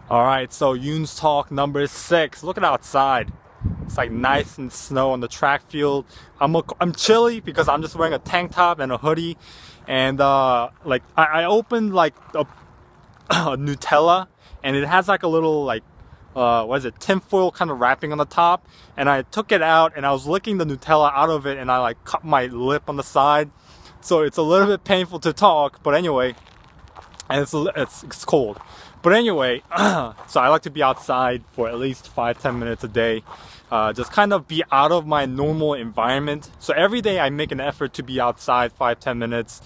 All right, so Yoon's talk number 6. Look at outside. It's like nice and snow on the track field. I'm chilly because I'm just wearing a tank top and a hoodie, and I opened like a, a Nutella, and it has like a little like what is it, tinfoil kind of wrapping on the top, and I took it out and I was licking the Nutella out of it, and I like cut my lip on the side, so it's a little bit painful to talk. But anyway, and it's cold. But anyway, so I like to be outside for at least 5-10 minutes a day, just kind of be out of my normal environment. So every day I make an effort to be outside 5-10 minutes,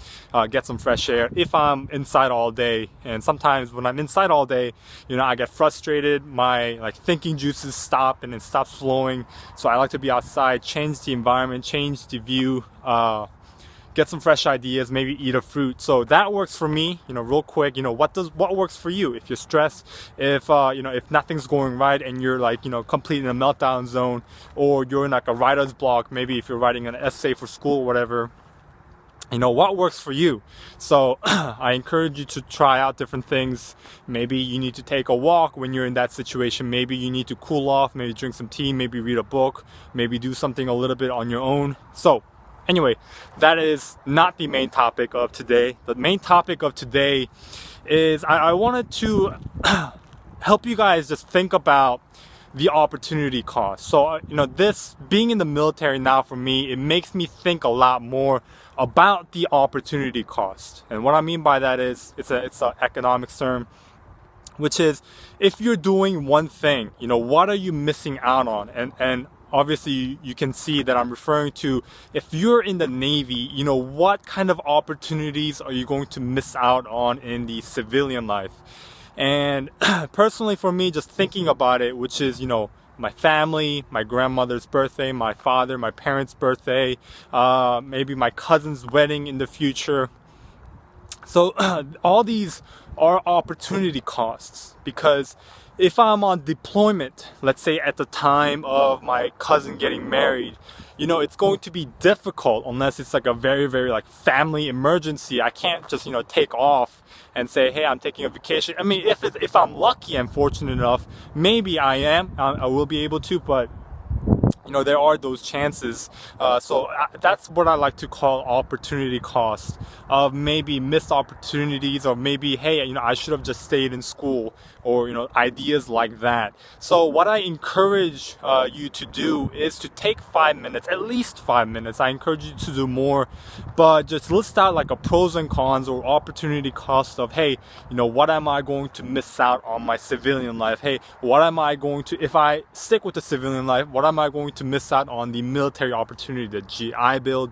get some fresh air. If I'm inside all day, and sometimes when I'm inside all day, I get frustrated. My like thinking juices stop and it stops flowing. So I like to be outside, change the environment, change the view. Get some fresh ideas, maybe eat a fruit. So that works for me. Real quick, what works for you? If you're stressed, if nothing's going right and you're like, completely in a meltdown zone, or you're in like a writer's block, maybe if you're writing an essay for school or whatever, what works for you. So I encourage you to try out different things. Maybe you need to take a walk when you're in that situation. Maybe you need to cool off, maybe drink some tea, maybe read a book, maybe do something a little bit on your own. So anyway, that is not the main topic of today. The main topic of today is I wanted to help you guys just think about the opportunity cost. So, this being in the military now for me, it makes me think a lot more about the opportunity cost. And what I mean by that is it's an economics term, which is if you're doing one thing, what are you missing out on? And obviously you can see that I'm referring to if you're in the Navy, what kind of opportunities are you going to miss out on in the civilian life? And personally for me, just thinking about it, which is, my family, my grandmother's birthday, my father, my parents' birthday, maybe my cousin's wedding in the future. So all these are opportunity costs, because if I'm on deployment, let's say at the time of my cousin getting married, it's going to be difficult unless it's like a very, very like family emergency. I can't just, take off and say, hey, I'm taking a vacation. I mean, if I'm lucky and fortunate enough, maybe I will be able to, but there are those chances. So that's what I like to call opportunity cost of maybe missed opportunities, or maybe, hey, I should have just stayed in school, or, ideas like that. So what I encourage you to do is to take 5 minutes, at least 5 minutes. I encourage you to do more, but just list out like a pros and cons or opportunity cost of, hey, what am I going to miss out on my civilian life? Hey, what am I going to, if I stick with the civilian life, what am I going to miss out on the military opportunity, the GI Bill,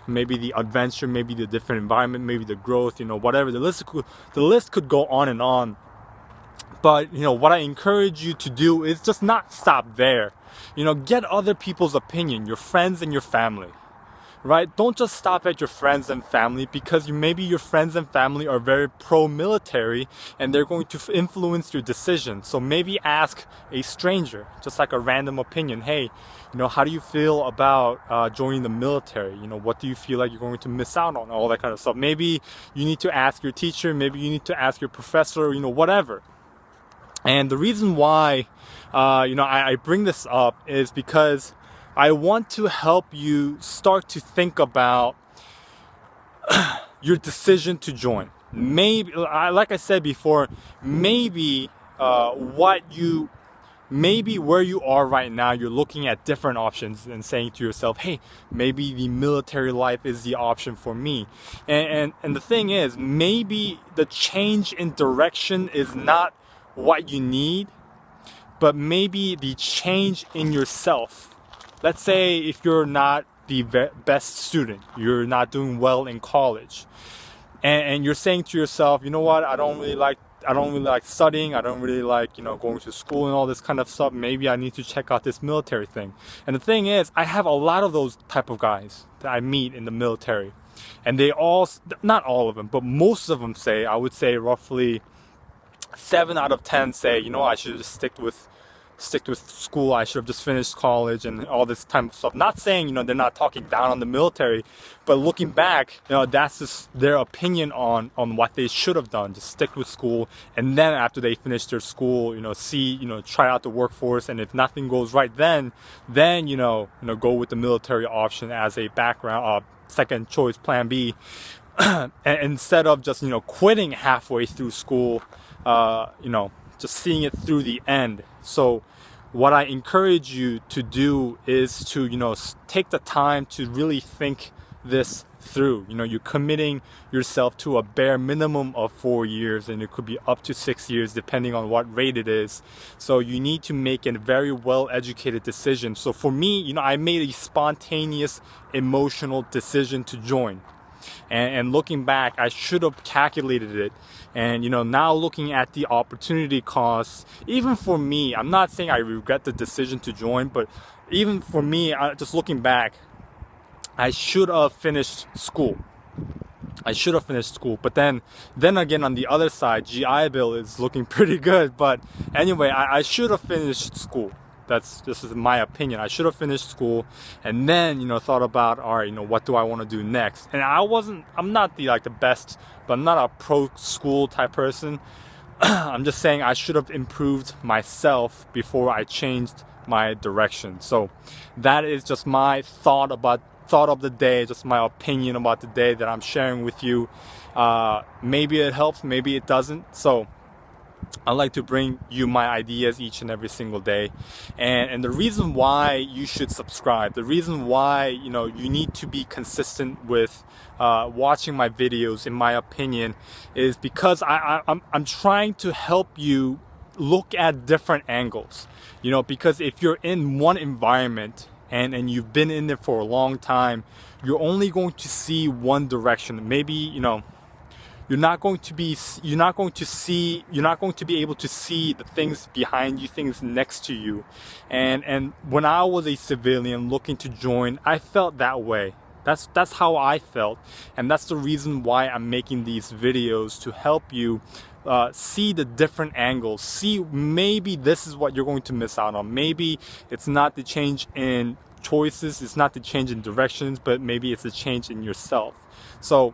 maybe the adventure, maybe the different environment, maybe the growth, whatever. The list could go on and on. But what I encourage you to do is just not stop there. Get other people's opinion, your friends and your family. Right? Don't just stop at your friends and family, because maybe your friends and family are very pro-military and they're going to influence your decision. So maybe ask a stranger, just like a random opinion. Hey, how do you feel about joining the military? What do you feel like you're going to miss out on? All that kind of stuff. Maybe you need to ask your teacher. Maybe you need to ask your professor, whatever. And the reason why, I bring this up is because I want to help you start to think about your decision to join. Maybe, like I said before, maybe where you are right now, you're looking at different options and saying to yourself, hey, maybe the military life is the option for me. And the thing is, maybe the change in direction is not what you need, but maybe the change in yourself. Let's say if you're not the best student, you're not doing well in college, and you're saying to yourself, what, I don't really like studying, I don't really like, going to school and all this kind of stuff. Maybe I need to check out this military thing. And the thing is, I have a lot of those type of guys that I meet in the military, and they all, not all of them, but most of them say, I would say roughly 7 out of 10 say, I should just stick with stick with school. I should have just finished college and all this type of stuff. Not saying, you know, they're not talking down on the military, but looking back, you know, that's just their opinion on what they should have done. Just stick with school, and then after they finish their school, you know, try out the workforce, and if nothing goes right, then go with the military option as a background, second choice, plan B. And instead of just, you know, quitting halfway through school, just seeing it through the end. So what I encourage you to do is to, you know, take the time to really think this through. You know, you're committing yourself to a bare minimum of 4 years, and it could be up to 6 years depending on what rate it is. So you need to make a very well educated decision. So for me, you know, I made a spontaneous emotional decision to join. And looking back, I should have calculated it. And, you know, now looking at the opportunity cost, even for me, I'm not saying I regret the decision to join, but even for me, just looking back, I should have finished school. But then again, on the other side, GI Bill is looking pretty good. But anyway, I should have finished school. This is my opinion. I should have finished school, and then, you know, thought about, all right, you know, what do I want to do next? And I'm not the best, but I'm not a pro school type person. I'm just saying I should have improved myself before I changed my direction. So that is just my thought of the day, just my opinion about the day that I'm sharing with you. Maybe it helps, maybe it doesn't. So I like to bring you my ideas each and every single day, and the reason why you should subscribe, the reason why, you know, you need to be consistent with watching my videos, in my opinion, is because I'm trying to help you look at different angles. You know, because if you're in one environment and you've been in there for a long time, you're only going to see one direction. Maybe, you know, you're not going to be able to see the things behind you, things next to you. And when I was a civilian looking to join, I felt that way. That's how I felt, and that's the reason why I'm making these videos, to help you see the different angles. See, maybe this is what you're going to miss out on. Maybe it's not the change in choices, it's not the change in directions, but maybe it's a change in yourself. So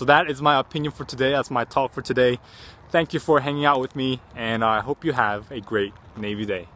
that is my opinion for today. That's my talk for today. Thank you for hanging out with me, and I hope you have a great Navy day.